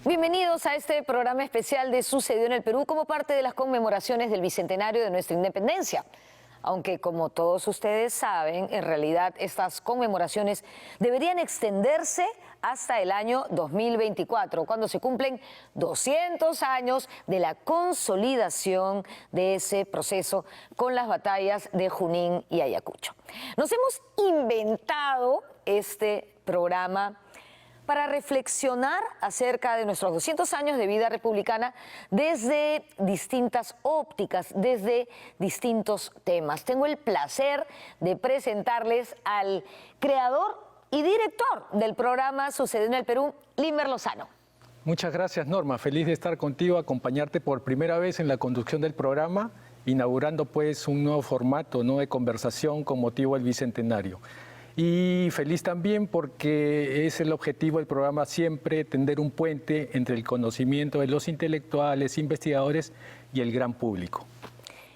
Bienvenidos a este programa especial de Sucedió en el Perú como parte de las conmemoraciones del bicentenario de nuestra independencia. Aunque, como todos ustedes saben, en realidad estas conmemoraciones deberían extenderse hasta el año 2024, cuando se cumplen 200 años de la consolidación de ese proceso con las batallas de Junín y Ayacucho. Nos hemos inventado este programa para reflexionar acerca de nuestros 200 años de vida republicana desde distintas ópticas, desde distintos temas. Tengo el placer de presentarles al creador y director del programa Sucedió en el Perú, Limber Lozano. Muchas gracias, Norma. Feliz de estar contigo, acompañarte por primera vez en la conducción del programa, inaugurando pues un nuevo formato, ¿no?, de conversación con motivo del bicentenario. Y feliz también porque es el objetivo del programa siempre tender un puente entre el conocimiento de los intelectuales, investigadores y el gran público.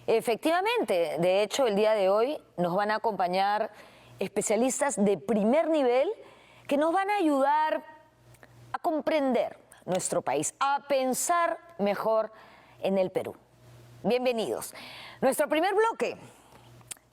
Efectivamente, de hecho el día de hoy nos van a acompañar especialistas de primer nivel que nos van a ayudar a comprender nuestro país, a pensar mejor en el Perú. Bienvenidos. Nuestro primer bloque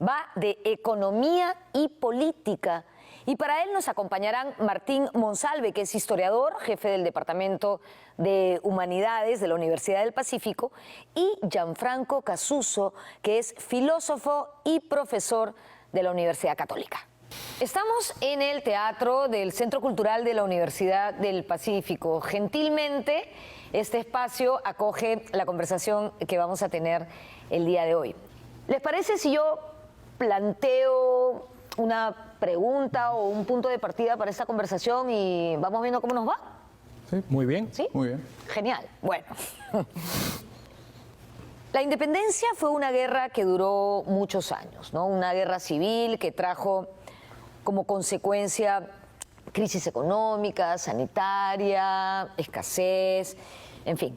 va de economía y política. Y para él nos acompañarán Martín Monsalve, que es historiador, jefe del Departamento de Humanidades de la Universidad del Pacífico, y Gianfranco Casuso, que es filósofo y profesor de la Universidad Católica. Estamos en el Teatro del Centro Cultural de la Universidad del Pacífico. Gentilmente, este espacio acoge la conversación que vamos a tener el día de hoy. ¿Les parece si yo planteo una pregunta o un punto de partida para esta conversación y vamos viendo cómo nos va? Sí, muy bien. ¿Sí? Muy bien. Genial. Bueno. La independencia fue una guerra que duró muchos años, ¿no? Una guerra civil que trajo como consecuencia crisis económica, sanitaria, escasez, en fin.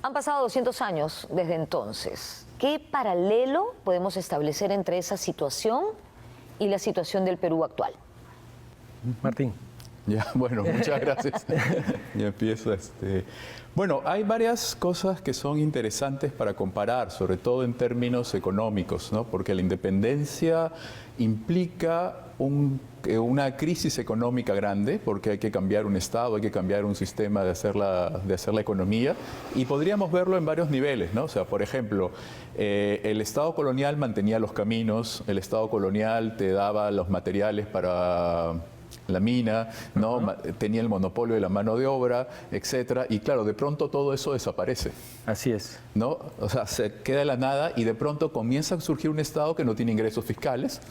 Han pasado 200 años desde entonces. ¿Qué paralelo podemos establecer entre esa situación y la situación del Perú actual? Martín. Ya, bueno, muchas gracias. Ya empiezo. Bueno, hay varias cosas que son interesantes para comparar, sobre todo en términos económicos, ¿no? Porque la independencia implica una crisis económica grande, porque hay que cambiar un Estado, hay que cambiar un sistema de hacer la economía, y podríamos verlo en varios niveles, ¿no? O sea, por ejemplo, el Estado colonial mantenía los caminos, el Estado colonial te daba los materiales para la mina, ¿no? Tenía el monopolio de la mano de obra, etcétera, y claro, de pronto todo eso desaparece. Así es. ¿No? O sea, se queda en la nada y de pronto comienza a surgir un Estado que no tiene ingresos fiscales,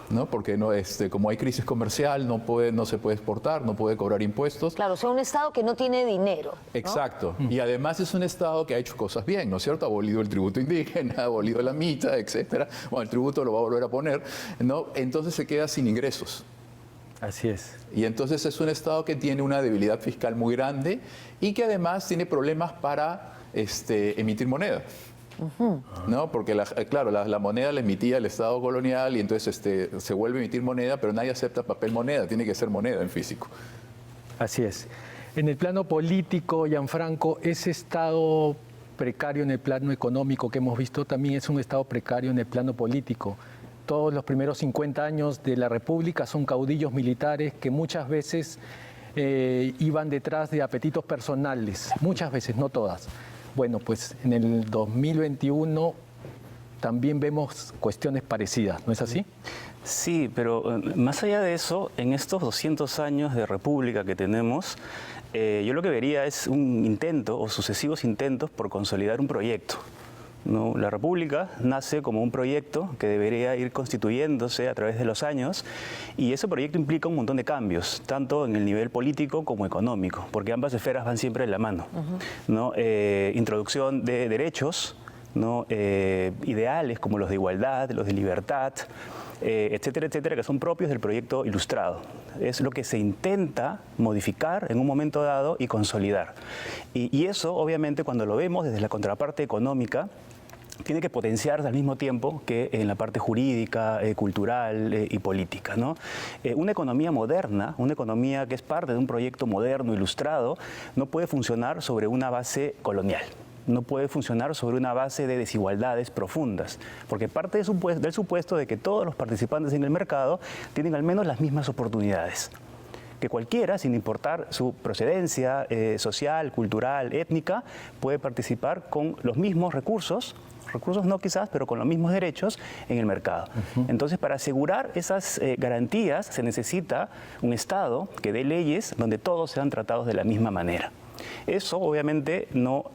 ¿no? Porque no, como hay crisis comercial, no se puede exportar, no puede cobrar impuestos. Claro, o sea, un Estado que no tiene dinero, ¿no? Exacto. Y además es un Estado que ha hecho cosas bien, ¿no es cierto? Ha abolido el tributo indígena, ha abolido la mita, etcétera. Bueno, el tributo lo va a volver a poner, ¿no? Entonces se queda sin ingresos. Así es. Y entonces es un Estado que tiene una debilidad fiscal muy grande y que además tiene problemas para emitir moneda. ¿No? Porque la moneda la emitía el Estado colonial y entonces se vuelve a emitir moneda, pero nadie acepta papel moneda, tiene que ser moneda en físico. Así es. En el plano político, Gianfranco, ese estado precario en el plano económico que hemos visto también es un estado precario en el plano político. Todos los primeros 50 años de la República son caudillos militares que muchas veces iban detrás de apetitos personales, muchas veces, no todas. Bueno, pues en el 2021 también vemos cuestiones parecidas, ¿no es así? Sí, pero más allá de eso, en estos 200 años de república que tenemos, yo lo que vería es un intento o sucesivos intentos por consolidar un proyecto, ¿no? La república nace como un proyecto que debería ir constituyéndose a través de los años y ese proyecto implica un montón de cambios, tanto en el nivel político como económico, porque ambas esferas van siempre de la mano, ¿no? Introducción de derechos, ¿no? Ideales como los de igualdad, los de libertad, etcétera, etcétera, que son propios del proyecto ilustrado. Es lo que se intenta modificar en un momento dado y consolidar. Y eso, obviamente, cuando lo vemos desde la contraparte económica, tiene que potenciarse al mismo tiempo que en la parte jurídica, cultural y política, ¿no? Una economía moderna, una economía que es parte de un proyecto moderno, ilustrado, no puede funcionar sobre una base colonial. No puede funcionar sobre una base de desigualdades profundas, porque parte del supuesto de que todos los participantes en el mercado tienen al menos las mismas oportunidades. Que cualquiera, sin importar su procedencia social, cultural, étnica, puede participar con los mismos recursos no quizás, pero con los mismos derechos en el mercado. Entonces, para asegurar esas garantías se necesita un Estado que dé leyes donde todos sean tratados de la misma manera. Eso obviamente no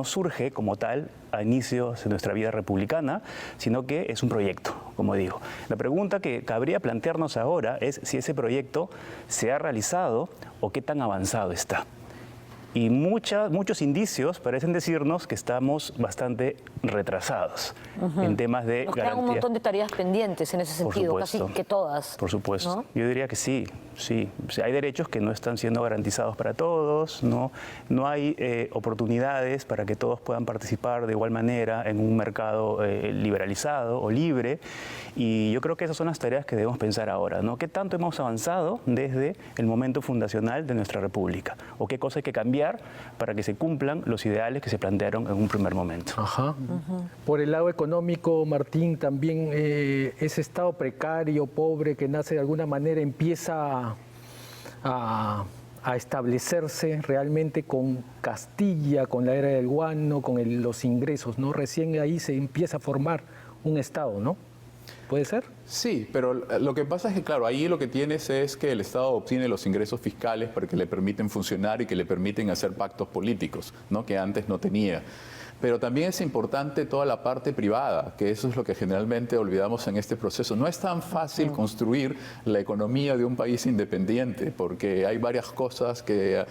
surge como tal a inicios de nuestra vida republicana, sino que es un proyecto, como digo. La pregunta que cabría plantearnos ahora es si ese proyecto se ha realizado o qué tan avanzado está. Y muchos indicios parecen decirnos que estamos bastante retrasados en temas de Nos garantía. quedan un montón de tareas pendientes en ese sentido, casi que todas. Por supuesto. ¿No? Yo diría que sí. O sea, hay derechos que no están siendo garantizados para todos, no hay oportunidades para que todos puedan participar de igual manera en un mercado liberalizado o libre. Y yo creo que esas son las tareas que debemos pensar ahora, ¿no? ¿Qué tanto hemos avanzado desde el momento fundacional de nuestra república? ¿O qué cosa hay que cambiar para que se cumplan los ideales que se plantearon en un primer momento? Ajá. Por el lado económico, Martín, también ese estado precario, pobre, que nace de alguna manera, empieza a establecerse realmente con Castilla, con la era del guano, con los ingresos, ¿no? Recién ahí se empieza a formar un estado, ¿no? ¿Puede ser? Sí, pero lo que pasa es que, claro, ahí lo que tienes es que el Estado obtiene los ingresos fiscales para que le permiten funcionar y que le permiten hacer pactos políticos, ¿no? Que antes no tenía. Pero también es importante toda la parte privada, que eso es lo que generalmente olvidamos en este proceso. No es tan fácil construir la economía de un país independiente, porque hay varias cosas que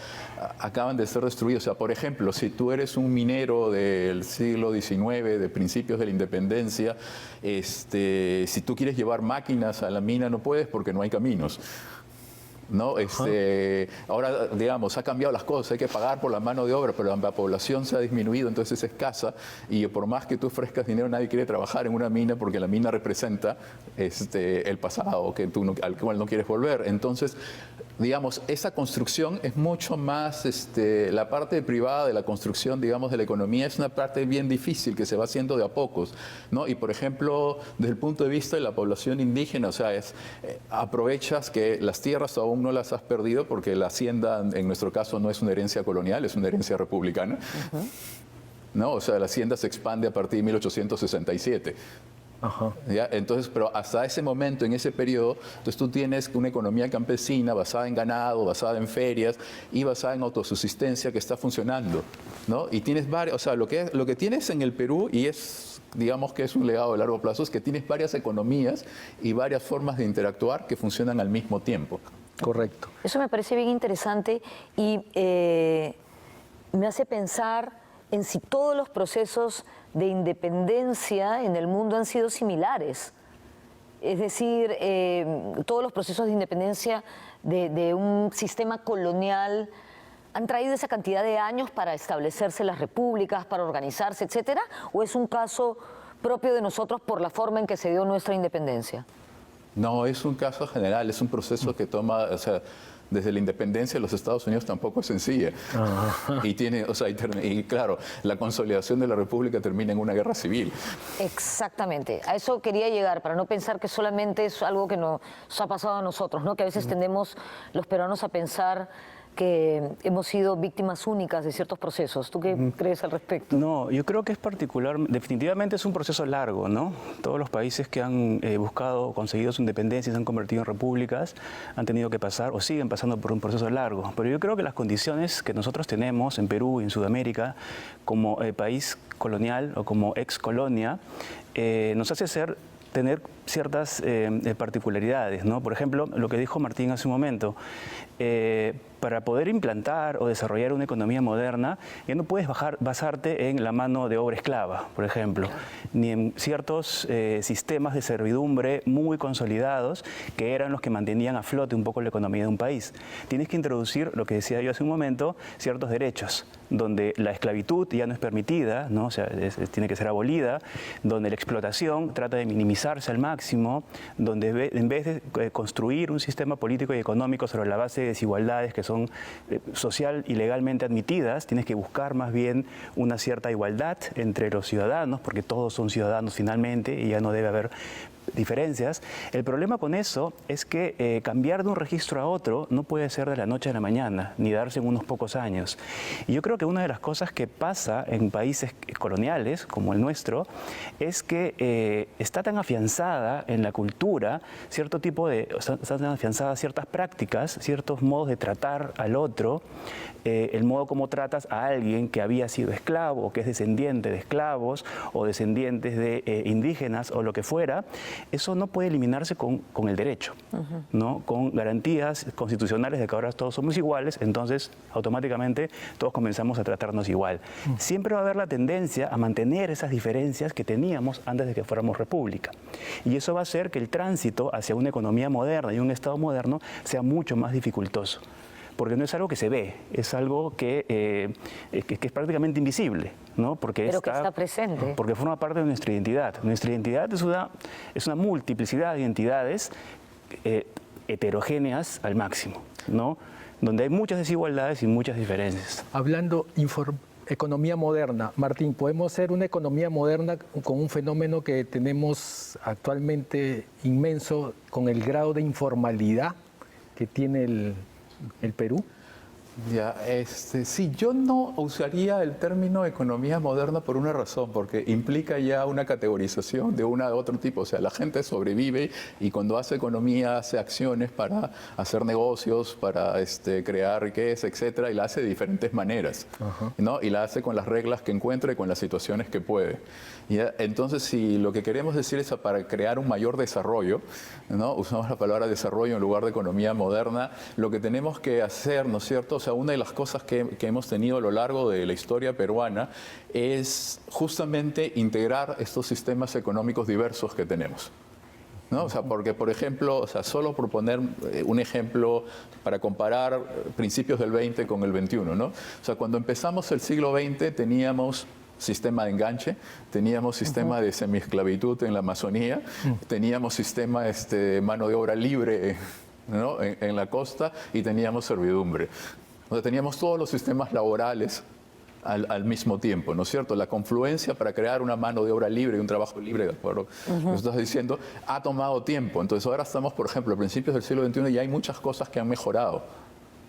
acaban de ser destruidas. O sea, por ejemplo, si tú eres un minero del siglo XIX, de principios de la independencia, si tú quieres llevar máquinas a la mina no puedes porque no hay caminos. ¿No? Ahora, digamos, ha cambiado las cosas, hay que pagar por la mano de obra, pero la población se ha disminuido, entonces es escasa, y por más que tú ofrezcas dinero, nadie quiere trabajar en una mina porque la mina representa el pasado al cual no quieres volver. Entonces, digamos, esa construcción es mucho más, la parte privada de la construcción, digamos, de la economía es una parte bien difícil que se va haciendo de a pocos, ¿no? Y, por ejemplo, desde el punto de vista de la población indígena, o sea, aprovechas que las tierras aún no las has perdido porque la hacienda, en nuestro caso, no es una herencia colonial, es una herencia republicana, ¿no? O sea, la hacienda se expande a partir de 1867. ¿Ya? Entonces, pero hasta ese momento, en ese periodo, entonces tú tienes una economía campesina basada en ganado, basada en ferias y basada en autosubsistencia que está funcionando, ¿no? Y tienes varios, o sea, lo que tienes en el Perú, y digamos que es un legado de largo plazo, es que tienes varias economías y varias formas de interactuar que funcionan al mismo tiempo. Correcto. Eso me parece bien interesante y me hace pensar en si todos los procesos de independencia en el mundo han sido similares. Es decir, todos los procesos de independencia de un sistema colonial han traído esa cantidad de años para establecerse las repúblicas, para organizarse, etcétera, o es un caso propio de nosotros por la forma en que se dio nuestra independencia. No, es un caso general, es un proceso que toma, o sea, desde la independencia de los Estados Unidos tampoco es sencilla. Y claro, la consolidación de la República termina en una guerra civil. Exactamente, a eso quería llegar, para no pensar que solamente es algo que nos ha pasado a nosotros, ¿no? Que a veces tendemos los peruanos a pensar que hemos sido víctimas únicas de ciertos procesos. ¿Tú qué crees al respecto? No, yo creo que es particular, definitivamente es un proceso largo, ¿no? Todos los países que han buscado, conseguido su independencia y se han convertido en repúblicas han tenido que pasar o siguen pasando por un proceso largo. Pero yo creo que las condiciones que nosotros tenemos en Perú y en Sudamérica como país colonial o como ex colonia nos hace tener ciertas particularidades, ¿no? Por ejemplo, lo que dijo Martín hace un momento, para poder implantar o desarrollar una economía moderna, ya no puedes basarte en la mano de obra esclava, por ejemplo, ni en ciertos sistemas de servidumbre muy consolidados que eran los que mantenían a flote un poco la economía de un país. Tienes que introducir, lo que decía yo hace un momento, ciertos derechos, donde la esclavitud ya no es permitida, ¿no? O sea, tiene que ser abolida, donde la explotación trata de minimizarse al máximo, donde en vez de construir un sistema político y económico sobre la base de desigualdades que son social y legalmente admitidas, tienes que buscar más bien una cierta igualdad entre los ciudadanos, porque todos son ciudadanos finalmente y ya no debe haber diferencias. El problema con eso es que cambiar de un registro a otro no puede ser de la noche a la mañana, ni darse en unos pocos años. Y yo creo que una de las cosas que pasa en países coloniales, como el nuestro, es que está tan afianzada en la cultura están tan afianzadas ciertas prácticas, ciertos modos de tratar al otro, el modo como tratas a alguien que había sido esclavo, o que es descendiente de esclavos, o descendientes de indígenas, o lo que fuera. Eso no puede eliminarse con el derecho, ¿no? Con garantías constitucionales de que ahora todos somos iguales, entonces automáticamente todos comenzamos a tratarnos igual. Siempre va a haber la tendencia a mantener esas diferencias que teníamos antes de que fuéramos república. Y eso va a hacer que el tránsito hacia una economía moderna y un Estado moderno sea mucho más dificultoso. Porque no es algo que se ve, es algo que es prácticamente invisible, ¿no? Porque pero que está presente. Porque forma parte de nuestra identidad. Nuestra identidad es una multiplicidad de identidades heterogéneas al máximo, ¿no? Donde hay muchas desigualdades y muchas diferencias. Hablando economía moderna, Martín, ¿podemos ser una economía moderna con un fenómeno que tenemos actualmente inmenso, con el grado de informalidad que tiene el Perú? Ya, sí, yo no usaría el término economía moderna por una razón, porque implica ya una categorización de otro tipo. O sea, la gente sobrevive y cuando hace economía hace acciones para hacer negocios, para crear riqueza, etcétera, y la hace de diferentes maneras, ¿no? Y la hace con las reglas que encuentra y con las situaciones que puede. ¿Ya? Entonces, si lo que queremos decir es para crear un mayor desarrollo, ¿no? Usamos la palabra desarrollo en lugar de economía moderna, lo que tenemos que hacer, ¿no es cierto? O sea, una de las cosas que hemos tenido a lo largo de la historia peruana es justamente integrar estos sistemas económicos diversos que tenemos, ¿no? O sea, porque, por ejemplo, o sea, solo por poner un ejemplo para comparar principios del 20 con el 21, ¿no? O sea, cuando empezamos el siglo XX teníamos sistema de enganche, teníamos sistema de semiesclavitud en la Amazonía, teníamos sistema de mano de obra libre, ¿no? en la costa, y teníamos servidumbre. O sea, teníamos todos los sistemas laborales al mismo tiempo, ¿no es cierto? La confluencia para crear una mano de obra libre y un trabajo libre, de acuerdo, lo estás diciendo, ha tomado tiempo. Entonces ahora estamos, por ejemplo, a principios del siglo XXI y hay muchas cosas que han mejorado,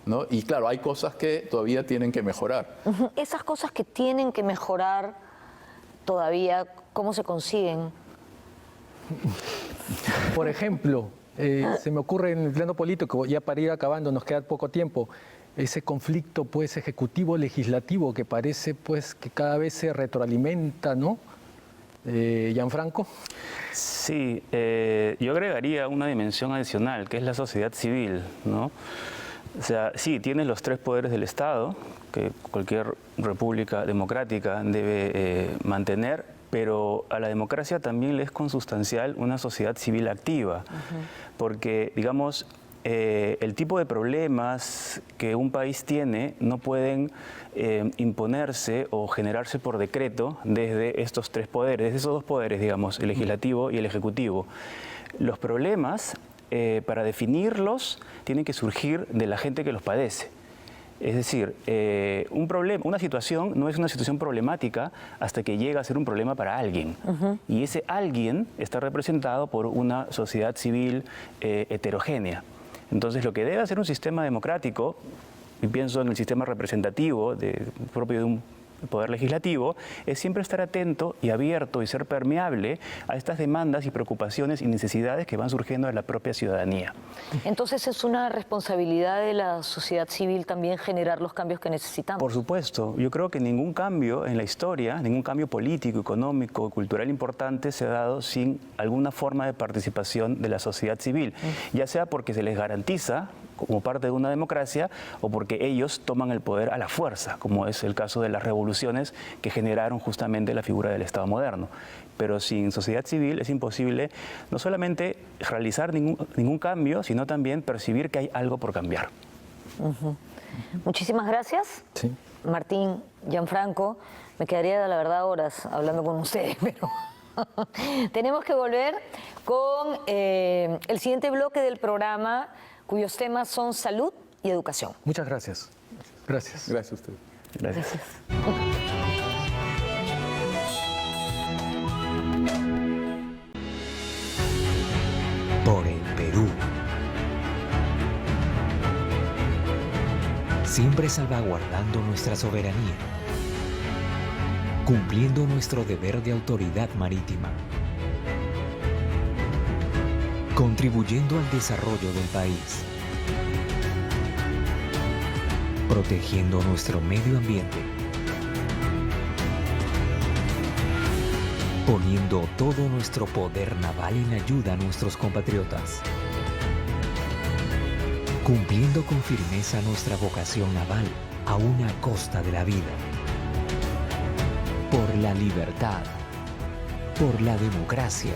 ¿no? Y claro, hay cosas que todavía tienen que mejorar. Esas cosas que tienen que mejorar todavía, ¿cómo se consiguen? Por ejemplo, se me ocurre en el plano político, ya para ir acabando, nos queda poco tiempo, ese conflicto pues ejecutivo-legislativo que parece pues que cada vez se retroalimenta, ¿no? Gianfranco. Sí, yo agregaría una dimensión adicional, que es la sociedad civil, ¿no? O sea, sí, tienes los tres poderes del Estado, que cualquier república democrática debe mantener, pero a la democracia también le es consustancial una sociedad civil activa, porque, digamos, el tipo de problemas que un país tiene no pueden imponerse o generarse por decreto desde estos tres poderes, desde esos dos poderes, digamos, el legislativo y el ejecutivo. Los problemas, para definirlos, tienen que surgir de la gente que los padece. Es decir, una situación no es una situación problemática hasta que llega a ser un problema para alguien. Y ese alguien está representado por una sociedad civil heterogénea. Entonces, lo que debe hacer un sistema democrático, y pienso en el sistema representativo propio de un poder legislativo, es siempre estar atento y abierto y ser permeable a estas demandas y preocupaciones y necesidades que van surgiendo de la propia ciudadanía. Entonces es una responsabilidad de la sociedad civil también generar los cambios que necesitamos. Por supuesto, yo creo que ningún cambio en la historia, ningún cambio político, económico, cultural importante se ha dado sin alguna forma de participación de la sociedad civil, ya sea porque se les garantiza como parte de una democracia o porque ellos toman el poder a la fuerza, como es el caso de las revoluciones que generaron justamente la figura del Estado moderno. Pero sin sociedad civil es imposible no solamente realizar ningún cambio, sino también percibir que hay algo por cambiar. Muchísimas gracias, Sí. Martín, Gianfranco. Me quedaría, la verdad, horas hablando con ustedes, pero tenemos que volver con el siguiente bloque del programa, cuyos temas son salud y educación. Muchas gracias. Gracias. Gracias a usted. Gracias. Por el Perú. Siempre salvaguardando nuestra soberanía, cumpliendo nuestro deber de autoridad marítima, contribuyendo al desarrollo del país, protegiendo nuestro medio ambiente, poniendo todo nuestro poder naval en ayuda a nuestros compatriotas, cumpliendo con firmeza nuestra vocación naval aún a costa de la vida, por la libertad, por la democracia,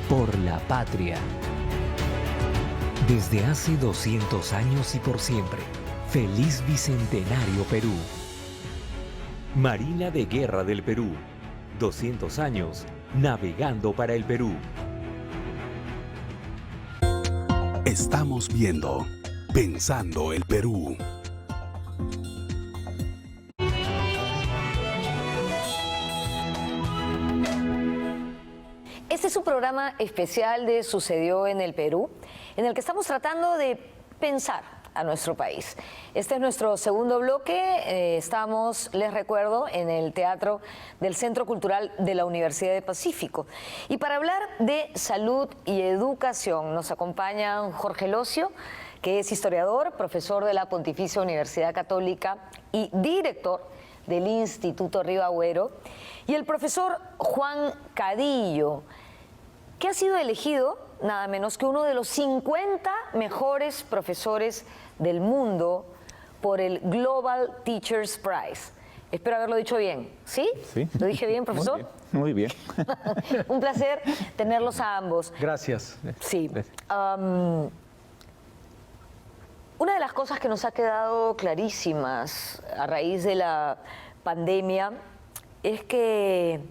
por la patria. Desde hace 200 años y por siempre, feliz Bicentenario Perú. Marina de Guerra del Perú, 200 años navegando para el Perú. Estamos viendo Pensando el Perú. Este es un programa especial de Sucedió en el Perú, en el que estamos tratando de pensar a nuestro país. Este es nuestro segundo bloque. Estamos, les recuerdo, en el Teatro del Centro Cultural de la Universidad del Pacífico. Y para hablar de salud y educación nos acompañan Jorge Locio, que es historiador, profesor de la Pontificia Universidad Católica y director del Instituto Río Agüero, y el profesor Juan Cadillo, que ha sido elegido nada menos que uno de los 50 mejores profesores del mundo por el Global Teachers Prize. Espero haberlo dicho bien. ¿Sí? Sí. ¿Lo dije bien, profesor? Muy bien. Un placer tenerlos a ambos. Gracias. Sí. Una de las cosas que nos ha quedado clarísimas a raíz de la pandemia es que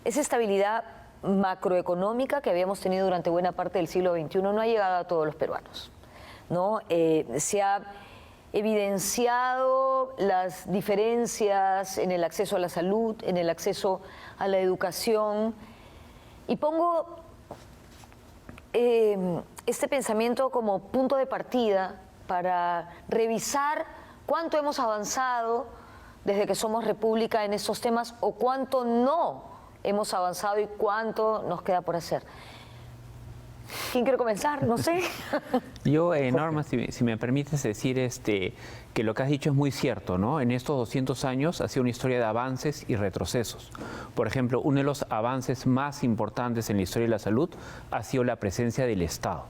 esa estabilidad macroeconómica que habíamos tenido durante buena parte del siglo XXI no ha llegado a todos los peruanos, ¿no? Se ha evidenciado las diferencias en el acceso a la salud, en el acceso a la educación, y pongo este pensamiento como punto de partida para revisar cuánto hemos avanzado desde que somos república en estos temas o cuánto no hemos avanzado y cuánto nos queda por hacer. ¿Quién quiere comenzar? No sé. Yo, Norma, si me permites decir que lo que has dicho es muy cierto, ¿no? En estos 200 años ha sido una historia de avances y retrocesos. Por ejemplo, uno de los avances más importantes en la historia de la salud ha sido la presencia del Estado.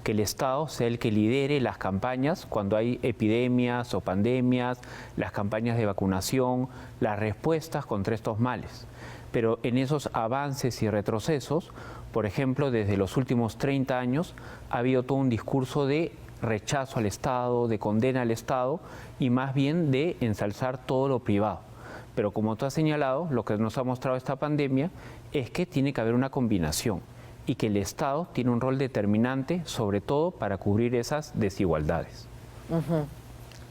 Que el Estado sea el que lidere las campañas cuando hay epidemias o pandemias, las campañas de vacunación, las respuestas contra estos males. Pero en esos avances y retrocesos, por ejemplo, desde los últimos 30 años ha habido todo un discurso de rechazo al Estado, de condena al Estado y más bien de ensalzar todo lo privado. Pero como tú has señalado, lo que nos ha mostrado esta pandemia es que tiene que haber una combinación y que el Estado tiene un rol determinante, sobre todo para cubrir esas desigualdades.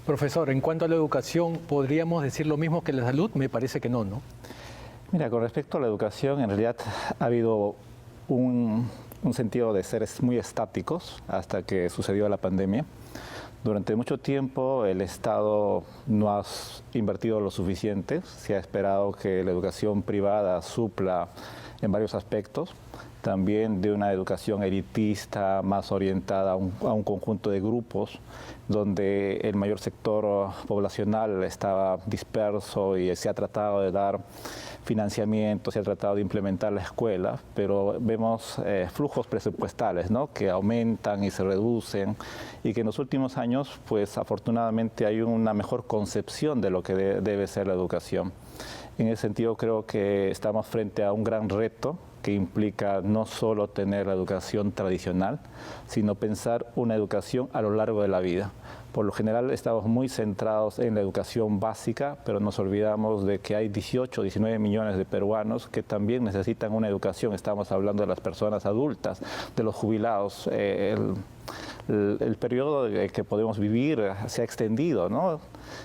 Profesor, en cuanto a la educación, ¿podríamos decir lo mismo que la salud? Me parece que no, ¿no? Mira, con respecto a la educación, en realidad ha habido un sentido de ser muy estáticos hasta que sucedió la pandemia. Durante mucho tiempo el Estado no ha invertido lo suficiente, se ha esperado que la educación privada supla en varios aspectos. también de una educación elitista más orientada a un conjunto de grupos donde el mayor sector poblacional estaba disperso y se ha tratado de dar financiamiento, se ha tratado de implementar la escuela, pero vemos flujos presupuestales, ¿no?, que aumentan y se reducen, y que en los últimos años, pues afortunadamente hay una mejor concepción de lo que debe ser la educación. En ese sentido creo que estamos frente a un gran reto que implica no solo tener la educación tradicional, sino pensar una educación a lo largo de la vida. Por lo general estamos muy centrados en la educación básica, pero nos olvidamos de que hay 18, 19 millones de peruanos que también necesitan una educación. Estamos hablando de las personas adultas, de los jubilados. El periodo que podemos vivir se ha extendido, ¿no?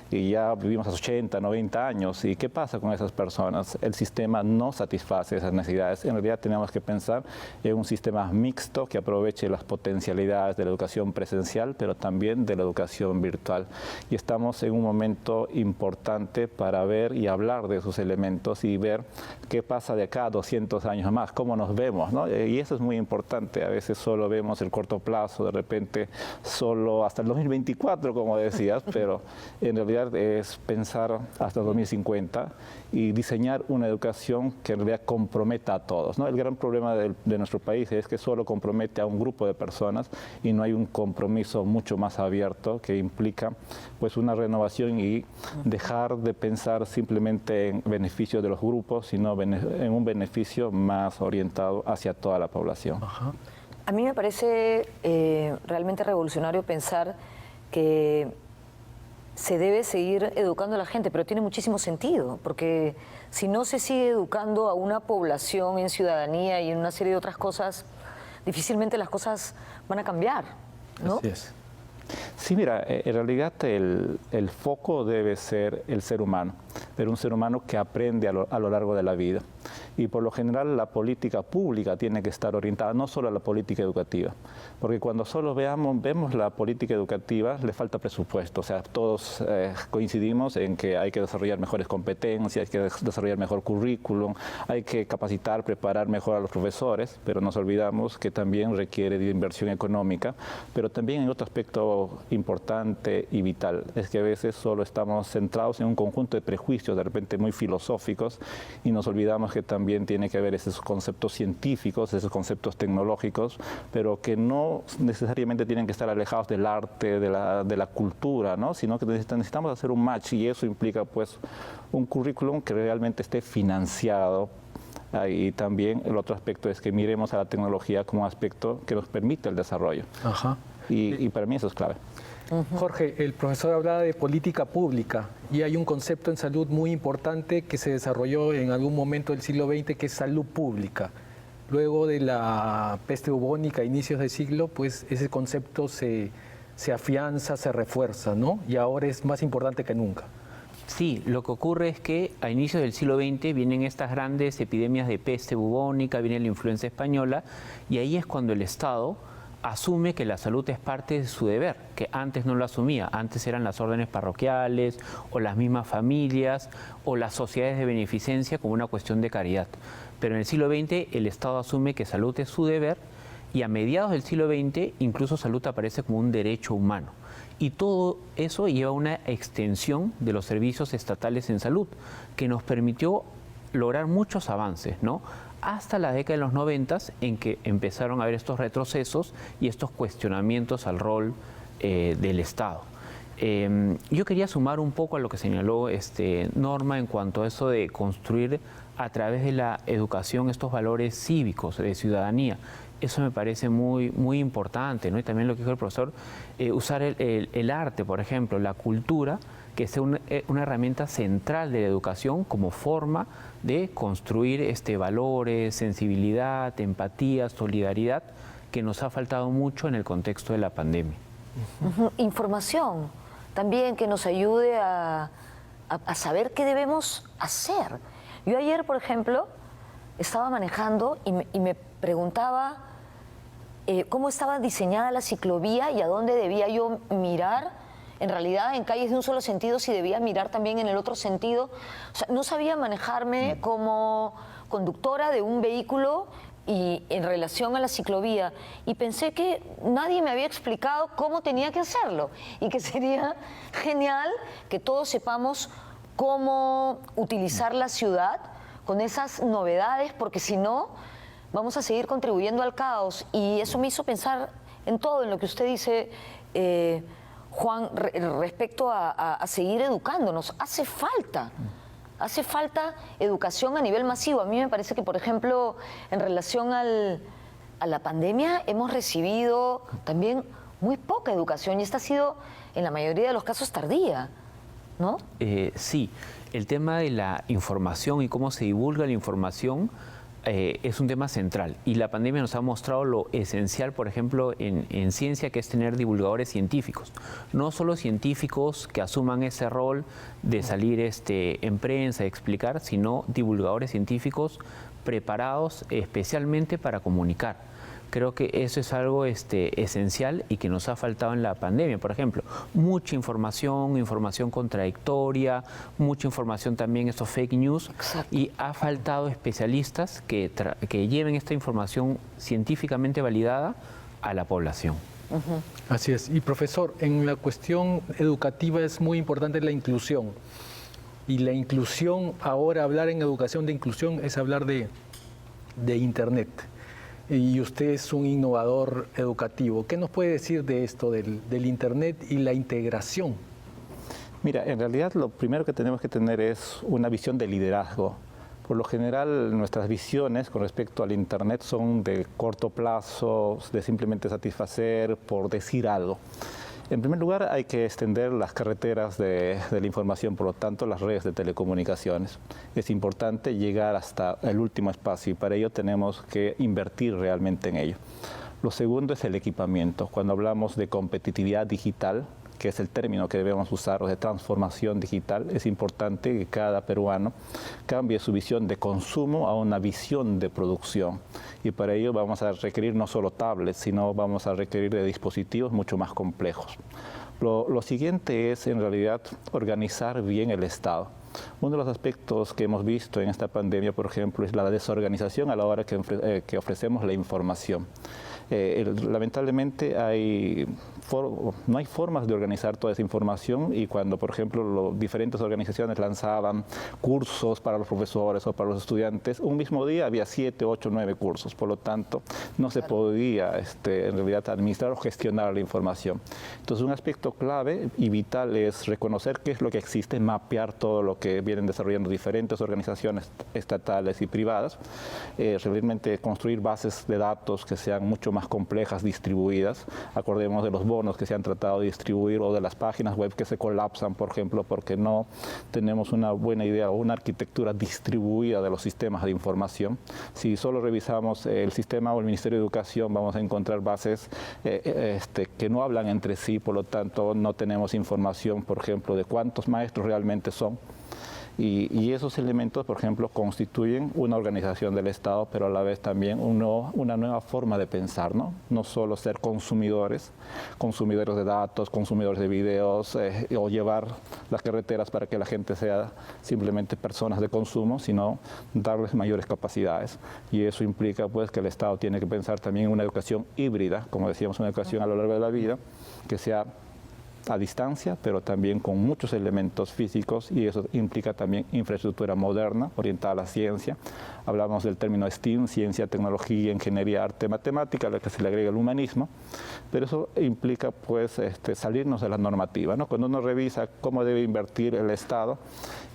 Y ya vivimos a 80, 90 años. ¿Y qué pasa con esas personas? El sistema no satisface esas necesidades. En realidad tenemos que pensar en un sistema mixto que aproveche las potencialidades de la educación presencial, pero también de la educación virtual. Y estamos en un momento importante para ver y hablar de esos elementos y ver qué pasa de acá a 200 años más, cómo nos vemos, ¿no? Y eso es muy importante. A veces solo vemos el corto plazo, de repente solo hasta el 2024, como decías, pero en realidad es pensar hasta 2050 y diseñar una educación que en realidad comprometa a todos, ¿no? El gran problema de nuestro país es que solo compromete a un grupo de personas y no hay un compromiso mucho más abierto que implica pues una renovación y dejar de pensar simplemente en beneficio de los grupos, sino en un beneficio más orientado hacia toda la población. Ajá. A mí me parece realmente revolucionario pensar que se debe seguir educando a la gente, pero tiene muchísimo sentido, porque si no se sigue educando a una población en ciudadanía y en una serie de otras cosas, difícilmente las cosas van a cambiar, ¿no? Así es. Sí, mira, en realidad el foco debe ser el ser humano, pero un ser humano que aprende a lo largo de la vida. Y por lo general la política pública tiene que estar orientada no solo a la política educativa, porque cuando solo vemos la política educativa le falta presupuesto. O sea, todos coincidimos en que hay que desarrollar mejores competencias, hay que desarrollar mejor currículum, hay que capacitar, preparar mejor a los profesores, pero nos olvidamos que también requiere de inversión económica, pero también hay otro aspecto importante y vital, es que a veces solo estamos centrados en un conjunto de prejuicios de repente muy filosóficos y nos olvidamos que también tiene que haber esos conceptos científicos, esos conceptos tecnológicos, pero que no necesariamente tienen que estar alejados del arte, de la cultura, ¿no? Sino que necesitamos hacer un match y eso implica pues un currículum que realmente esté financiado. Y también el otro aspecto es que miremos a la tecnología como un aspecto que nos permite el desarrollo. Ajá. Y para mí eso es clave. Jorge, el profesor hablaba de política pública y hay un concepto en salud muy importante que se desarrolló en algún momento del siglo XX, que es salud pública. Luego de la peste bubónica a inicios del siglo, pues ese concepto se afianza, se refuerza, ¿no? Y ahora es más importante que nunca. Sí, lo que ocurre es que a inicios del siglo XX vienen estas grandes epidemias de peste bubónica, viene la influenza española, y ahí es cuando el Estado asume que la salud es parte de su deber, que antes no lo asumía. Antes eran las órdenes parroquiales o las mismas familias o las sociedades de beneficencia como una cuestión de caridad. Pero en el siglo XX el Estado asume que salud es su deber y a mediados del siglo XX incluso salud aparece como un derecho humano. Y todo eso lleva a una extensión de los servicios estatales en salud que nos permitió lograr muchos avances, ¿no? Hasta la década de los 90 en que empezaron a haber estos retrocesos y estos cuestionamientos al rol del Estado. Yo quería sumar un poco a lo que señaló Norma en cuanto a eso de construir a través de la educación estos valores cívicos de ciudadanía. Eso me parece muy, muy importante, ¿no? Y también lo que dijo el profesor, usar el arte, por ejemplo, la cultura, que sea una herramienta central de la educación como forma de construir valores, sensibilidad, empatía, solidaridad, que nos ha faltado mucho en el contexto de la pandemia. Información también que nos ayude a saber qué debemos hacer. Yo ayer, por ejemplo, estaba manejando y me preguntaba cómo estaba diseñada la ciclovía y a dónde debía yo mirar. En realidad, en calles de un solo sentido, si debía mirar también en el otro sentido. O sea, no sabía manejarme como conductora de un vehículo y en relación a la ciclovía, y pensé que nadie me había explicado cómo tenía que hacerlo y que sería genial que todos sepamos cómo utilizar la ciudad con esas novedades, porque si no, vamos a seguir contribuyendo al caos. Y eso me hizo pensar en todo, en lo que usted dice, Juan, respecto a seguir educándonos. Hace falta educación a nivel masivo. A mí me parece que, por ejemplo, en relación a la pandemia, hemos recibido también muy poca educación, y esta ha sido, en la mayoría de los casos, tardía, ¿no? Sí, el tema de la información y cómo se divulga la información es un tema central, y la pandemia nos ha mostrado lo esencial, por ejemplo, en ciencia, que es tener divulgadores científicos. No solo científicos que asuman ese rol de salir en prensa y explicar, sino divulgadores científicos preparados especialmente para comunicar. Creo que eso es algo esencial y que nos ha faltado en la pandemia. Por ejemplo, mucha información contradictoria, mucha información también, estos fake news. Exacto. Y ha faltado especialistas que lleven esta información científicamente validada a la población. Así es. Y profesor, en la cuestión educativa es muy importante la inclusión. Y la inclusión, ahora hablar en educación de inclusión es hablar de Internet. Y usted es un innovador educativo. ¿Qué nos puede decir de esto, del Internet y la integración? Mira, en realidad lo primero que tenemos que tener es una visión de liderazgo. Por lo general, nuestras visiones con respecto al Internet son de corto plazo, de simplemente satisfacer por decir algo. En primer lugar, hay que extender las carreteras de la información, por lo tanto, las redes de telecomunicaciones. Es importante llegar hasta el último espacio, y para ello tenemos que invertir realmente en ello. Lo segundo es el equipamiento. Cuando hablamos de competitividad digital, que es el término que debemos usar, o de transformación digital, es importante que cada peruano cambie su visión de consumo a una visión de producción. Y para ello vamos a requerir no solo tablets, sino vamos a requerir de dispositivos mucho más complejos. Lo siguiente es, en realidad, organizar bien el Estado. Uno de los aspectos que hemos visto en esta pandemia, por ejemplo, es la desorganización a la hora que ofrecemos la información. Lamentablemente no hay formas de organizar toda esa información, y cuando, por ejemplo, diferentes organizaciones lanzaban cursos para los profesores o para los estudiantes, un mismo día había 7, 8, 9 cursos. Por lo tanto, no se podía en realidad administrar o gestionar la información. Entonces, un aspecto clave y vital es reconocer qué es lo que existe, mapear todo lo que vienen desarrollando diferentes organizaciones estatales y privadas, realmente construir bases de datos que sean mucho más complejas, distribuidas. Acordemos de los bonos que se han tratado de distribuir, o de las páginas web que se colapsan, por ejemplo, porque no tenemos una buena idea o una arquitectura distribuida de los sistemas de información. Si solo revisamos el sistema o el Ministerio de Educación, vamos a encontrar bases que no hablan entre sí, por lo tanto no tenemos información, por ejemplo, de cuántos maestros realmente son. Y esos elementos, por ejemplo, constituyen una organización del Estado, pero a la vez también una nueva forma de pensar, ¿no? No solo ser consumidores de datos, consumidores de videos, o llevar las carreteras para que la gente sea simplemente personas de consumo, sino darles mayores capacidades. Y eso implica, pues, que el Estado tiene que pensar también en una educación híbrida, como decíamos, una educación a lo largo de la vida, que sea a distancia, pero también con muchos elementos físicos, y eso implica también infraestructura moderna, orientada a la ciencia. Hablamos del término STEAM, ciencia, tecnología, ingeniería, arte, matemática, a la que se le agrega el humanismo, pero eso implica, pues, salirnos de la normativa, ¿no? Cuando uno revisa cómo debe invertir el Estado,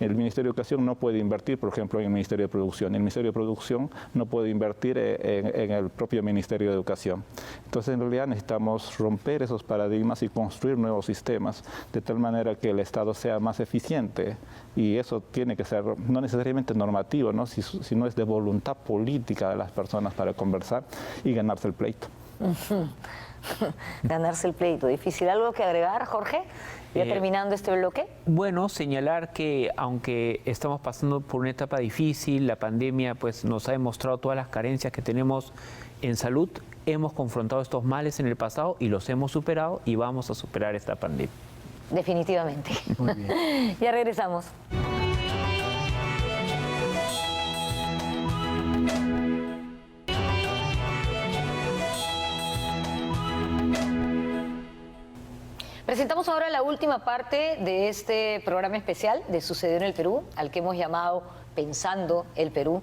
el Ministerio de Educación no puede invertir, por ejemplo, en el Ministerio de Producción. El Ministerio de Producción no puede invertir en el propio Ministerio de Educación. Entonces, en realidad necesitamos romper esos paradigmas y construir nuevos sistemas, de tal manera que el Estado sea más eficiente, y eso tiene que ser no necesariamente normativo, ¿no? Sino es de voluntad política de las personas para conversar y ganarse el pleito. Ganarse el pleito, difícil. ¿Algo que agregar, Jorge? Ya terminando este bloque. Bueno, señalar que aunque estamos pasando por una etapa difícil, la pandemia pues nos ha demostrado todas las carencias que tenemos en salud. Hemos confrontado estos males en el pasado y los hemos superado, y vamos a superar esta pandemia. Definitivamente. Muy bien. Ya regresamos. Presentamos ahora la última parte de este programa especial de Sucedió en el Perú, al que hemos llamado Pensando el Perú,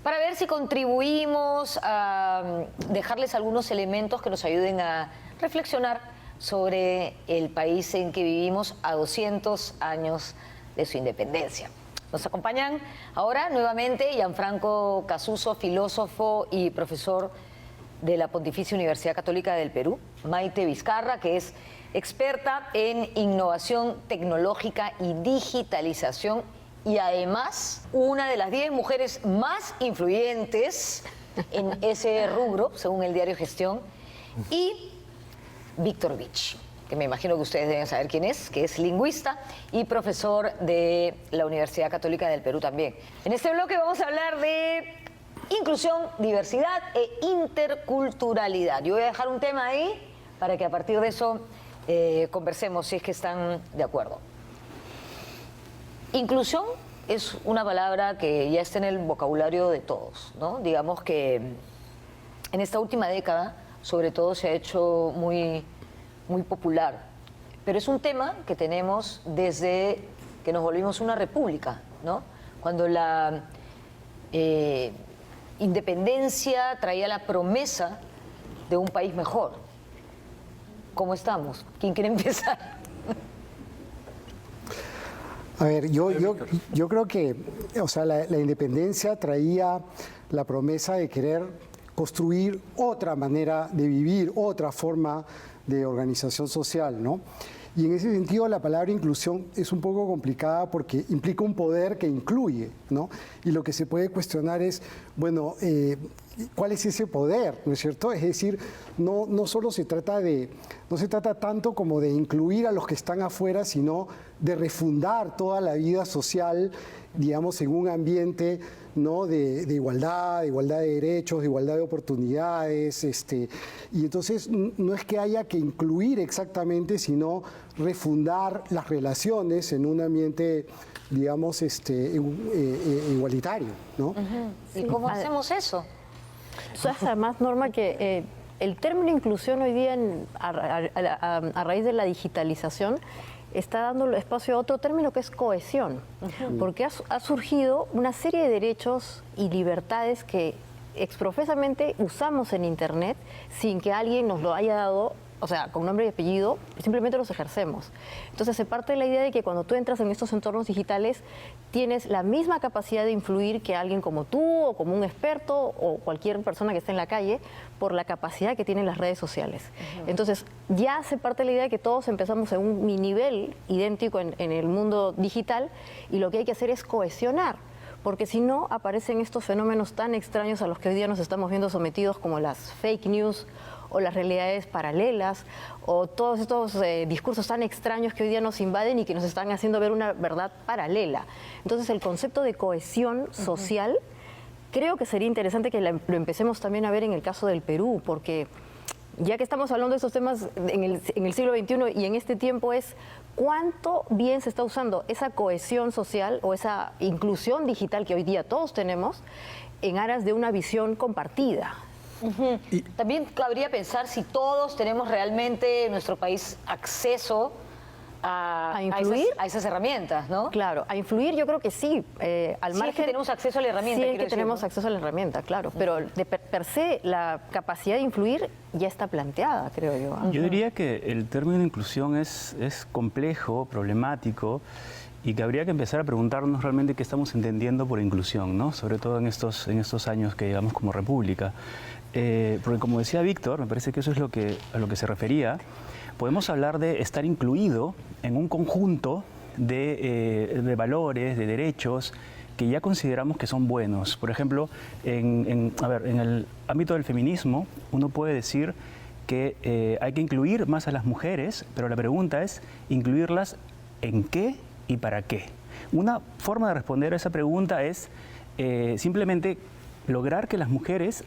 para ver si contribuimos a dejarles algunos elementos que nos ayuden a reflexionar sobre el país en que vivimos a 200 años de su independencia. Nos acompañan ahora nuevamente Gianfranco Casuso, filósofo y profesor de la Pontificia Universidad Católica del Perú, Maite Vizcarra, que es experta en innovación tecnológica y digitalización y además una de las 10 mujeres más influyentes en ese rubro, según el diario Gestión, y Víctor Vich, que me imagino que ustedes deben saber quién es, que es lingüista y profesor de la Universidad Católica del Perú también. En este bloque vamos a hablar de inclusión, diversidad e interculturalidad. Yo voy a dejar un tema ahí para que a partir de eso conversemos, si es que están de acuerdo. Inclusión es una palabra que ya está en el vocabulario de todos, ¿no? Digamos que en esta última década, sobre todo, se ha hecho muy popular. Pero es un tema que tenemos desde que nos volvimos una república, ¿no? Cuando la independencia traía la promesa de un país mejor. ¿Cómo estamos? ¿Quién quiere empezar? A ver, yo creo que, o sea, la independencia traía la promesa de querer construir otra manera de vivir, otra forma de organización social, ¿no? Y en ese sentido la palabra inclusión es un poco complicada porque implica un poder que incluye, ¿no? Y lo que se puede cuestionar es, bueno, ¿cuál es ese poder? ¿No es cierto? Es decir, no solo se trata tanto como de incluir a los que están afuera, sino de refundar toda la vida social, digamos, en un ambiente, ¿no? de igualdad de derechos, de igualdad de oportunidades, y entonces no es que haya que incluir exactamente, sino refundar las relaciones en un ambiente, digamos, igualitario, ¿no? ¿Y cómo hacemos eso? Sabes además, Norma, que el término inclusión hoy día, a raíz de la digitalización, está dando espacio a otro término que es cohesión, porque ha surgido una serie de derechos y libertades que exprofesamente usamos en Internet sin que alguien nos lo haya dado, o sea, con nombre y apellido, simplemente los ejercemos. Entonces se parte de la idea de que cuando tú entras en estos entornos digitales tienes la misma capacidad de influir que alguien como tú o como un experto o cualquier persona que esté en la calle por la capacidad que tienen las redes sociales. Entonces ya se parte de la idea de que todos empezamos en un nivel idéntico en el mundo digital y lo que hay que hacer es cohesionar. Porque si no, aparecen estos fenómenos tan extraños a los que hoy día nos estamos viendo sometidos, como las fake news o las realidades paralelas, o todos estos discursos tan extraños que hoy día nos invaden y que nos están haciendo ver una verdad paralela. Entonces, el concepto de cohesión social, creo que sería interesante que lo empecemos también a ver en el caso del Perú, porque ya que estamos hablando de estos temas en el siglo XXI y en este tiempo, es cuánto bien se está usando esa cohesión social o esa inclusión digital que hoy día todos tenemos en aras de una visión compartida. Y también cabría pensar si todos tenemos realmente en nuestro país acceso a esas herramientas, ¿no? Claro, a influir yo creo que sí. Al margen, es que tenemos acceso a la herramienta. Sí, es que tenemos acceso a la herramienta, claro. Pero de per se la capacidad de influir ya está planteada, creo yo. Yo diría que el término inclusión es complejo, problemático, y que habría que empezar a preguntarnos realmente qué estamos entendiendo por inclusión, ¿no? Sobre todo en estos años que llevamos como república. Porque como decía Víctor, me parece que eso es a lo que se refería. Podemos hablar de estar incluido en un conjunto de valores, de derechos que ya consideramos que son buenos. Por ejemplo, en el ámbito del feminismo, uno puede decir que hay que incluir más a las mujeres, pero la pregunta es, ¿incluirlas en qué y para qué? Una forma de responder a esa pregunta es simplemente lograr que las mujeres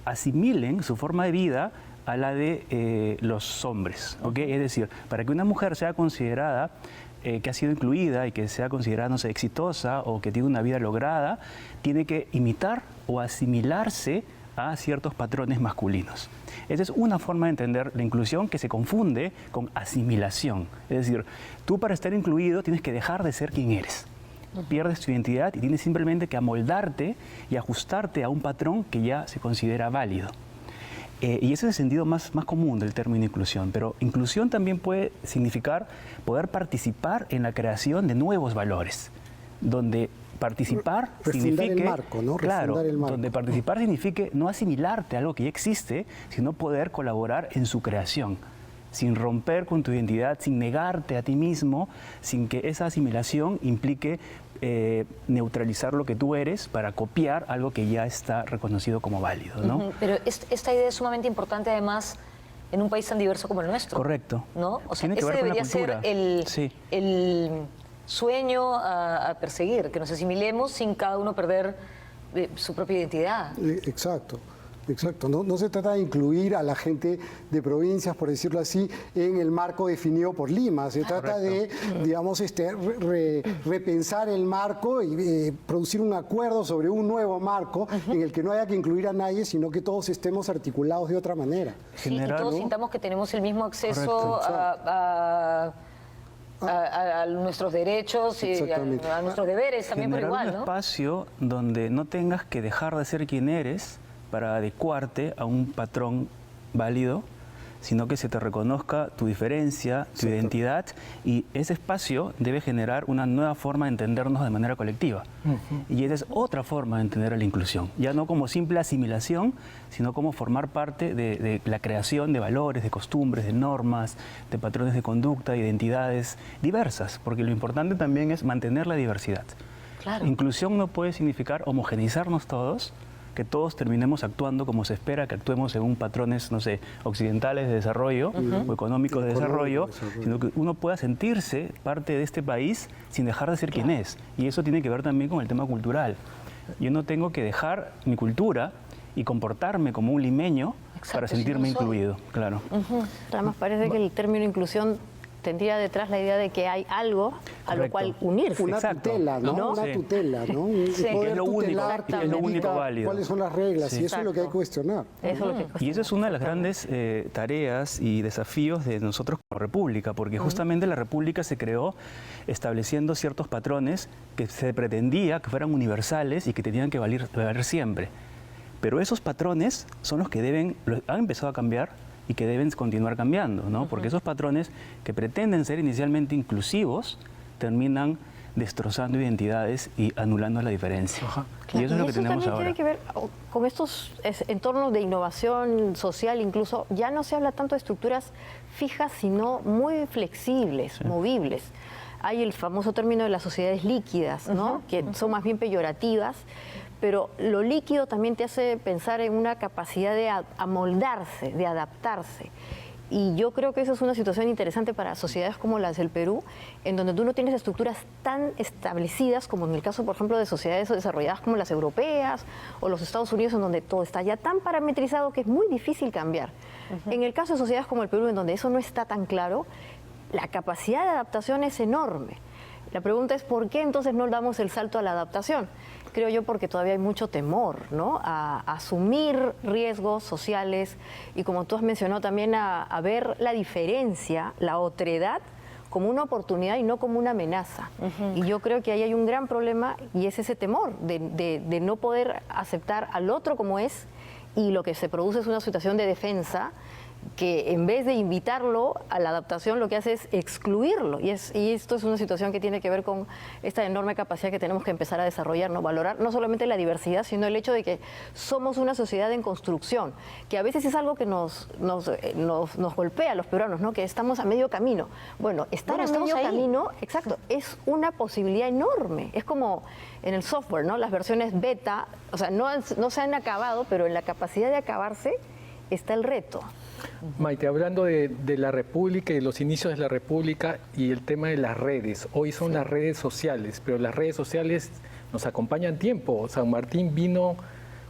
asimilen su forma de vida a la de los hombres, ¿okay? Es decir, para que una mujer sea considerada que ha sido incluida y que sea considerada, no sé, exitosa o que tiene una vida lograda, tiene que imitar o asimilarse a ciertos patrones masculinos. Esa es una forma de entender la inclusión que se confunde con asimilación. Es decir, tú para estar incluido tienes que dejar de ser quien eres. Pierdes tu identidad y tienes simplemente que amoldarte y ajustarte a un patrón que ya se considera válido. Y ese es el sentido más común del término inclusión. Pero inclusión también puede significar poder participar en la creación de nuevos valores, donde participar signifique, el marco, ¿no? Claro, el marco. donde participar signifique no asimilarte a algo que ya existe, sino poder colaborar en su creación, sin romper con tu identidad, sin negarte a ti mismo, sin que esa asimilación implique neutralizar lo que tú eres para copiar algo que ya está reconocido como válido, ¿no? Pero esta idea es sumamente importante además en un país tan diverso como el nuestro. Correcto. ¿No? O sea, Tiene que ese ver con la debería ser cultura. el sueño a perseguir, que nos asimilemos sin cada uno perder su propia identidad. Exacto. Exacto, no se trata de incluir a la gente de provincias, por decirlo así, en el marco definido por Lima. Se trata de, digamos, repensar el marco y producir un acuerdo sobre un nuevo marco en el que no haya que incluir a nadie, sino que todos estemos articulados de otra manera. Sí, y todos sintamos que tenemos el mismo acceso a nuestros derechos y a nuestros deberes también por igual, un espacio donde no tengas que dejar de ser quien eres para adecuarte a un patrón válido, sino que se te reconozca tu diferencia, tu identidad, y ese espacio debe generar una nueva forma de entendernos de manera colectiva. Y esa es otra forma de entender a la inclusión, ya no como simple asimilación, sino como formar parte de la creación de valores, de costumbres, de normas, de patrones de conducta, de identidades diversas, porque lo importante también es mantener la diversidad. Claro. Inclusión no puede significar homogeneizarnos todos, que todos terminemos actuando como se espera que actuemos según patrones, no sé, occidentales de desarrollo o económicos de desarrollo, sino que uno pueda sentirse parte de este país sin dejar de ser quien es. Y eso tiene que ver también con el tema cultural. Yo no tengo que dejar mi cultura y comportarme como un limeño para sentirme incluido, claro. Además parece que el término inclusión tendría detrás la idea de que hay algo a lo cual unirse. Una tutela, ¿no? Una tutela, ¿no? Sí. Poder Es lo único, tutelar es lo único válido. cuáles son las reglas, Sí. y eso es lo que hay que cuestionar. Y esa es una de las grandes tareas y desafíos de nosotros como república, porque justamente la república se creó estableciendo ciertos patrones que se pretendía que fueran universales y que tenían que valer siempre. Pero esos patrones son los que han empezado a cambiar y que deben continuar cambiando, ¿no? Porque esos patrones que pretenden ser inicialmente inclusivos terminan destrozando identidades y anulando la diferencia. Y eso es lo que tenemos ahora. Tiene que ver con estos entornos de innovación social, incluso ya no se habla tanto de estructuras fijas, sino muy flexibles, movibles. Hay el famoso término de las sociedades líquidas, ¿no? Que son más bien peyorativas, pero lo líquido también te hace pensar en una capacidad de amoldarse, de adaptarse. Y yo creo que esa es una situación interesante para sociedades como las del Perú, en donde tú no tienes estructuras tan establecidas como en el caso, por ejemplo, de sociedades desarrolladas como las europeas o los Estados Unidos, en donde todo está ya tan parametrizado que es muy difícil cambiar. En el caso de sociedades como el Perú, en donde eso no está tan claro, la capacidad de adaptación es enorme. La pregunta es, ¿por qué entonces no damos el salto a la adaptación? Creo yo porque todavía hay mucho temor, ¿no? A asumir riesgos sociales y, como tú has mencionado, también a ver la diferencia, la otredad, como una oportunidad y no como una amenaza. Y yo creo que ahí hay un gran problema y es ese temor de no poder aceptar al otro como es, y lo que se produce es una situación de defensa que en vez de invitarlo a la adaptación lo que hace es excluirlo, y esto es una situación que tiene que ver con esta enorme capacidad que tenemos que empezar a desarrollar, ¿no? Valorar no solamente la diversidad, sino el hecho de que somos una sociedad en construcción, que a veces es algo que nos golpea a los peruanos, ¿no? Que estamos a medio camino. Bueno, estar a medio camino, exacto, es una posibilidad enorme. Es como en el software, ¿no? Las versiones beta, o sea, no se han acabado, pero en la capacidad de acabarse está el reto. Maite, hablando de la República y de los inicios de la República y el tema de las redes. Hoy son las redes sociales, pero las redes sociales nos acompañan tiempo. San Martín vino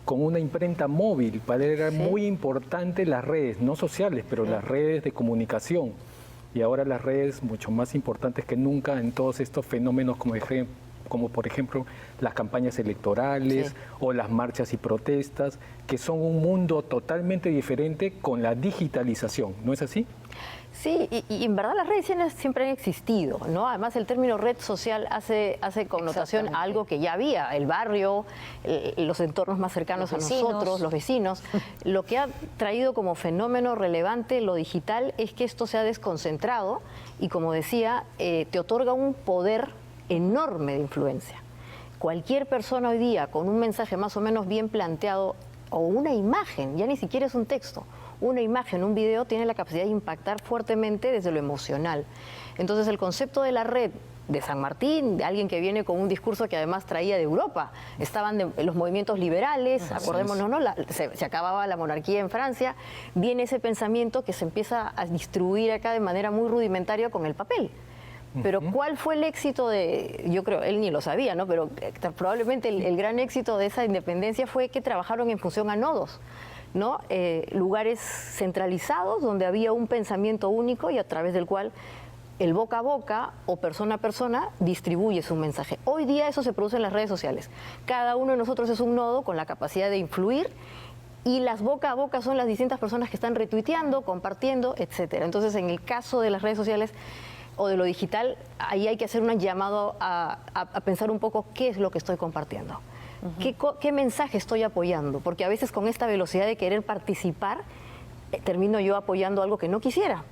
con una imprenta móvil, para él era muy importante las redes, no sociales, pero las redes de comunicación. Y ahora las redes mucho más importantes que nunca en todos estos fenómenos, como dije como por ejemplo las campañas electorales Sí. o las marchas y protestas, que son un mundo totalmente diferente con la digitalización, ¿no es así? Sí, y en verdad las redes siempre han existido, ¿no? Además el término red social hace connotación a algo que ya había, el barrio, los entornos más cercanos a nosotros, los vecinos. Lo que ha traído como fenómeno relevante lo digital es que esto se ha desconcentrado y, como decía, te otorga un poder enorme de influencia. Cualquier persona hoy día con un mensaje más o menos bien planteado o una imagen, ya ni siquiera es un texto, una imagen, un video, tiene la capacidad de impactar fuertemente desde lo emocional. Entonces el concepto de la red de San Martín, de alguien que viene con un discurso que además traía de Europa, estaban los movimientos liberales, acordémonos, ¿no? Se acababa la monarquía en Francia, viene ese pensamiento que se empieza a distribuir acá de manera muy rudimentaria con el papel. Pero ¿cuál fue el éxito de, yo creo, él ni lo sabía, ¿no? Pero probablemente el gran éxito de esa independencia fue que trabajaron en función a nodos, ¿no? Lugares centralizados donde había un pensamiento único y a través del cual el boca a boca o persona a persona distribuye su mensaje. Hoy día eso se produce en las redes sociales. Cada uno de nosotros es un nodo con la capacidad de influir y las boca a boca son las distintas personas que están retuiteando, compartiendo, etcétera. Entonces, en el caso de las redes sociales o de lo digital, ahí hay que hacer un llamado a pensar un poco qué es lo que estoy compartiendo. ¿Qué mensaje estoy apoyando? Porque a veces con esta velocidad de querer participar, termino yo apoyando algo que no quisiera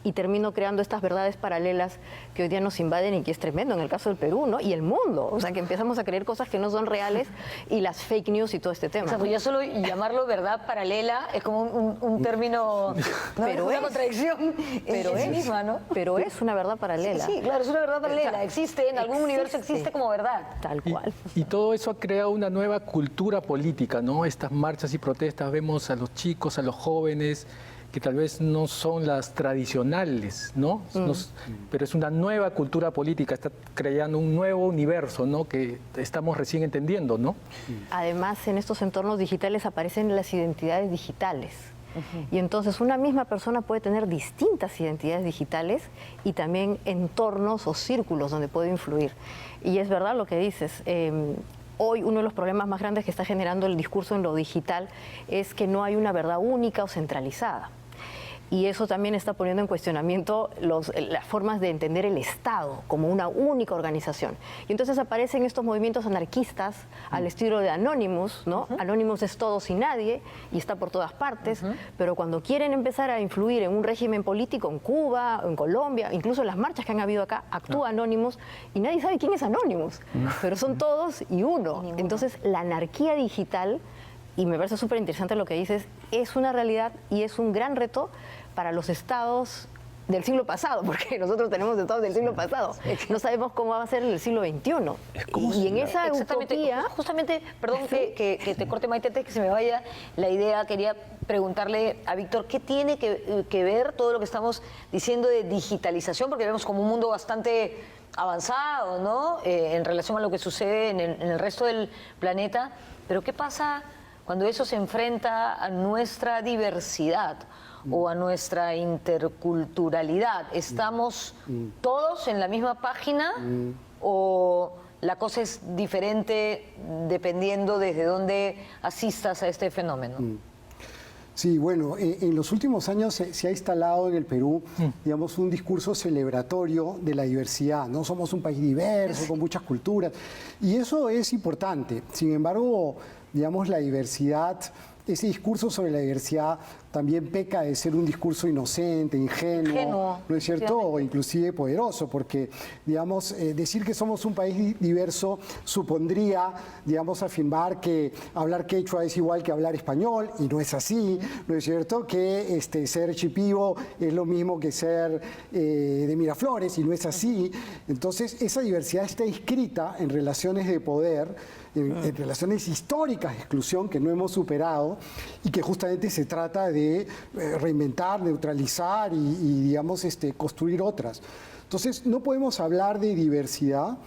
y termino creando estas verdades paralelas que hoy día nos invaden y que es tremendo en el caso del Perú, ¿no? Y el mundo, o sea que empezamos a creer cosas que no son reales y las fake news y todo este tema. O sea, pues ya solo llamarlo verdad paralela es como un término, ¿no? Pero es una es. contradicción Pero en sí es, misma, ¿no? pero es una verdad paralela. Sí, claro, es una verdad paralela, existe, en algún universo existe como verdad. Tal cual. Y todo eso ha creado una nueva cultura política, ¿no? Estas marchas y protestas, vemos a los chicos, a los jóvenes, que tal vez no son las tradicionales, ¿no? Pero es una nueva cultura política, está creando un nuevo universo, ¿no? Que estamos recién entendiendo, ¿no? Además, en estos entornos digitales aparecen las identidades digitales. Y entonces una misma persona puede tener distintas identidades digitales y también entornos o círculos donde puede influir. Y es verdad lo que dices. Hoy uno de los problemas más grandes que está generando el discurso en lo digital es que no hay una verdad única o centralizada. Y eso también está poniendo en cuestionamiento las formas de entender el Estado como una única organización. Y entonces aparecen estos movimientos anarquistas al estilo de Anonymous, ¿no? Anonymous es todos y nadie y está por todas partes, pero cuando quieren empezar a influir en un régimen político en Cuba, en Colombia, incluso en las marchas que han habido acá, actúa Anonymous y nadie sabe quién es Anonymous, pero son todos y uno. Entonces la anarquía digital, y me parece súper interesante lo que dices, es una realidad y es un gran reto para los estados del siglo pasado, porque nosotros tenemos estados del siglo pasado. No sabemos cómo va a ser en el siglo XXI. Y en esa utopía... Justamente, perdón que te corte, Maite, antes que se me vaya la idea, quería preguntarle a Víctor, ¿qué tiene que ver todo lo que estamos diciendo de digitalización? Porque vemos como un mundo bastante avanzado, ¿no? En relación a lo que sucede en el resto del planeta. Pero ¿qué pasa cuando eso se enfrenta a nuestra diversidad o a nuestra interculturalidad? ¿Estamos todos en la misma página o la cosa es diferente dependiendo desde dónde asistas a este fenómeno? Sí, bueno, en los últimos años se ha instalado en el Perú, digamos, un discurso celebratorio de la diversidad, ¿no? Somos un país diverso, con muchas culturas, y eso es importante. Sin embargo, digamos, la diversidad, ese discurso sobre la diversidad también peca de ser un discurso inocente, ingenuo, ¿no es cierto? O inclusive poderoso, porque, digamos, decir que somos un país diverso supondría, digamos, afirmar que hablar quechua es igual que hablar español, y no es así, ¿no es cierto? Que ser chipivo es lo mismo que ser de Miraflores, y no es así. Entonces, esa diversidad está inscrita en relaciones de poder, en relaciones históricas de exclusión que no hemos superado y que justamente se trata de reinventar, neutralizar y digamos, construir otras. Entonces, no podemos hablar de diversidad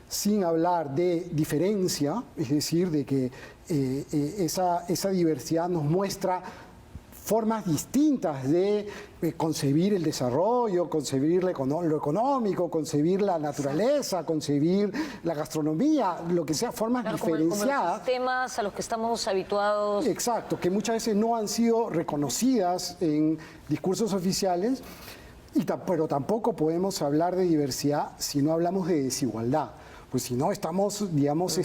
sin hablar de diferencia, es decir, de que esa diversidad nos muestra formas distintas de concebir el desarrollo, concebir lo económico, concebir la naturaleza, concebir la gastronomía, lo que sea, formas diferenciadas. Como los sistemas a los que estamos habituados. Exacto, que muchas veces no han sido reconocidas en discursos oficiales, pero tampoco podemos hablar de diversidad si no hablamos de desigualdad, pues si no estamos, digamos,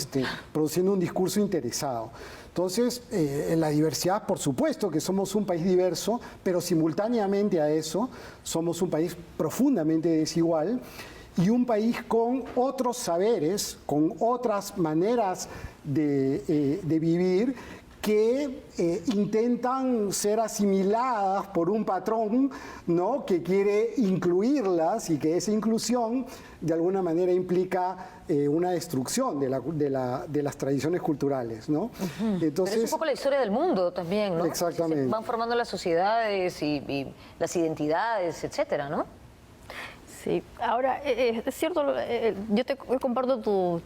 produciendo un discurso interesado. Entonces, en la diversidad, por supuesto que somos un país diverso, pero simultáneamente a eso somos un país profundamente desigual y un país con otros saberes, con otras maneras de vivir que intentan ser asimiladas por un patrón, ¿no?, que quiere incluirlas y que esa inclusión de alguna manera implica una destrucción de las tradiciones culturales, ¿no? Entonces, pero es un poco la historia del mundo también, ¿no? Exactamente. Se van formando las sociedades y las identidades, etcétera, ¿no? Sí, ahora, es cierto, yo comparto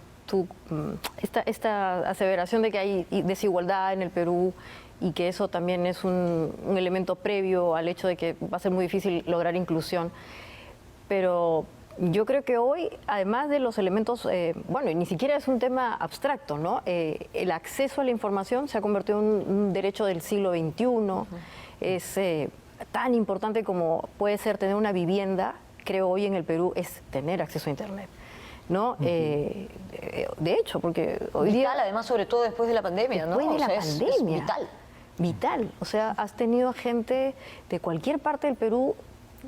esta aseveración de que hay desigualdad en el Perú y que eso también es un elemento previo al hecho de que va a ser muy difícil lograr inclusión. Pero yo creo que hoy, además de los elementos, bueno, y ni siquiera es un tema abstracto, ¿no? El acceso a la información se ha convertido en un derecho del siglo XXI. Es tan importante como puede ser tener una vivienda, creo hoy en el Perú, es tener acceso a Internet, ¿no? De hecho, porque hoy día... Vital, además, sobre todo después de la pandemia, ¿no? Después de la pandemia. Es vital. Vital. O sea, has tenido gente de cualquier parte del Perú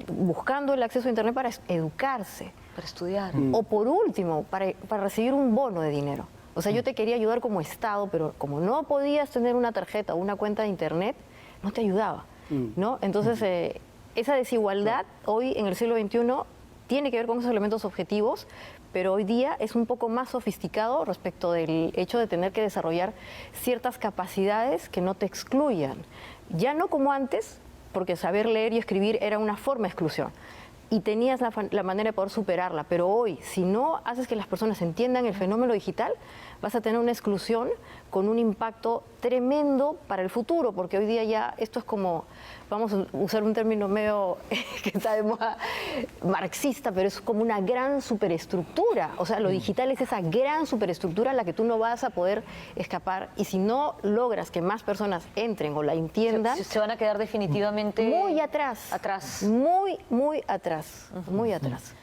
buscando el acceso a Internet para educarse. Para estudiar. O por último, para recibir un bono de dinero. O sea, yo te quería ayudar como Estado, pero como no podías tener una tarjeta o una cuenta de Internet, no te ayudaba, ¿no? Entonces, esa desigualdad hoy en el siglo XXI tiene que ver con esos elementos objetivos, pero hoy día es un poco más sofisticado respecto del hecho de tener que desarrollar ciertas capacidades que no te excluyan. Ya no como antes, porque saber leer y escribir era una forma de exclusión y tenías la manera de poder superarla, pero hoy, si no haces que las personas entiendan el fenómeno digital, vas a tener una exclusión con un impacto tremendo para el futuro, porque hoy día ya esto es como, vamos a usar un término medio que está de moda, marxista, pero es como una gran superestructura. O sea, lo digital es esa gran superestructura a la que tú no vas a poder escapar, y si no logras que más personas entren o la entiendan, se van a quedar definitivamente muy atrás. Muy atrás. Muy atrás.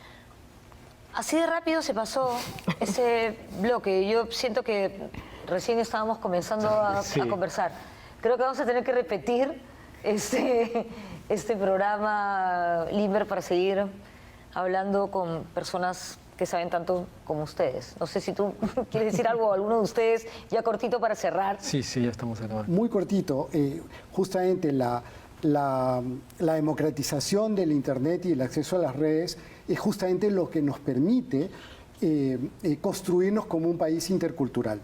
Así de rápido se pasó ese bloque. Yo siento que recién estábamos comenzando a conversar. Creo que vamos a tener que repetir este programa, Limber, para seguir hablando con personas que saben tanto como ustedes. No sé si tú quieres decir algo, alguno de ustedes, ya cortito para cerrar. Sí, ya estamos acabando. Muy cortito. Justamente la democratización del Internet y el acceso a las redes es justamente lo que nos permite construirnos como un país intercultural.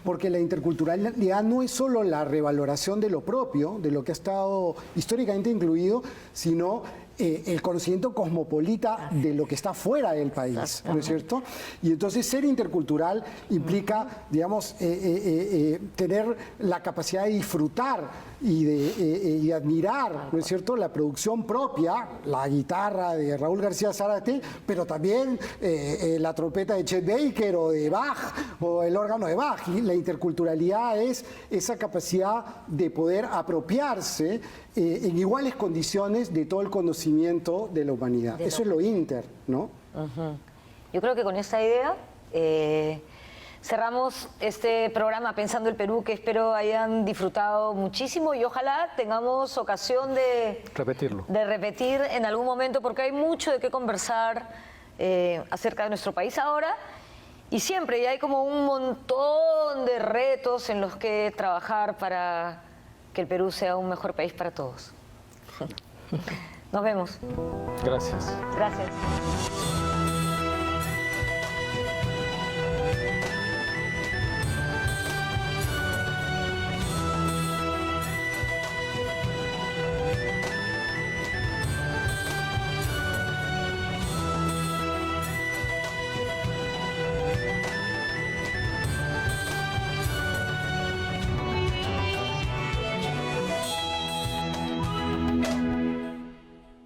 Porque la interculturalidad no es solo la revaloración de lo propio, de lo que ha estado históricamente incluido, sino el conocimiento cosmopolita de lo que está fuera del país, ¿no es cierto? Y entonces ser intercultural implica, digamos, tener la capacidad de disfrutar y de admirar, ¿no es cierto?, la producción propia, la guitarra de Raúl García Zárate, pero también la trompeta de Chet Baker o de Bach o el órgano de Bach. Y la interculturalidad es esa capacidad de poder apropiarse en iguales condiciones de todo el conocimiento de la humanidad. Eso es lo inter, ¿no? Yo creo que con esta idea cerramos este programa Pensando el Perú, que espero hayan disfrutado muchísimo y ojalá tengamos ocasión de repetirlo. De repetir en algún momento, porque hay mucho de qué conversar acerca de nuestro país ahora y siempre, y hay como un montón de retos en los que trabajar para que el Perú sea un mejor país para todos. Nos vemos. Gracias. Gracias.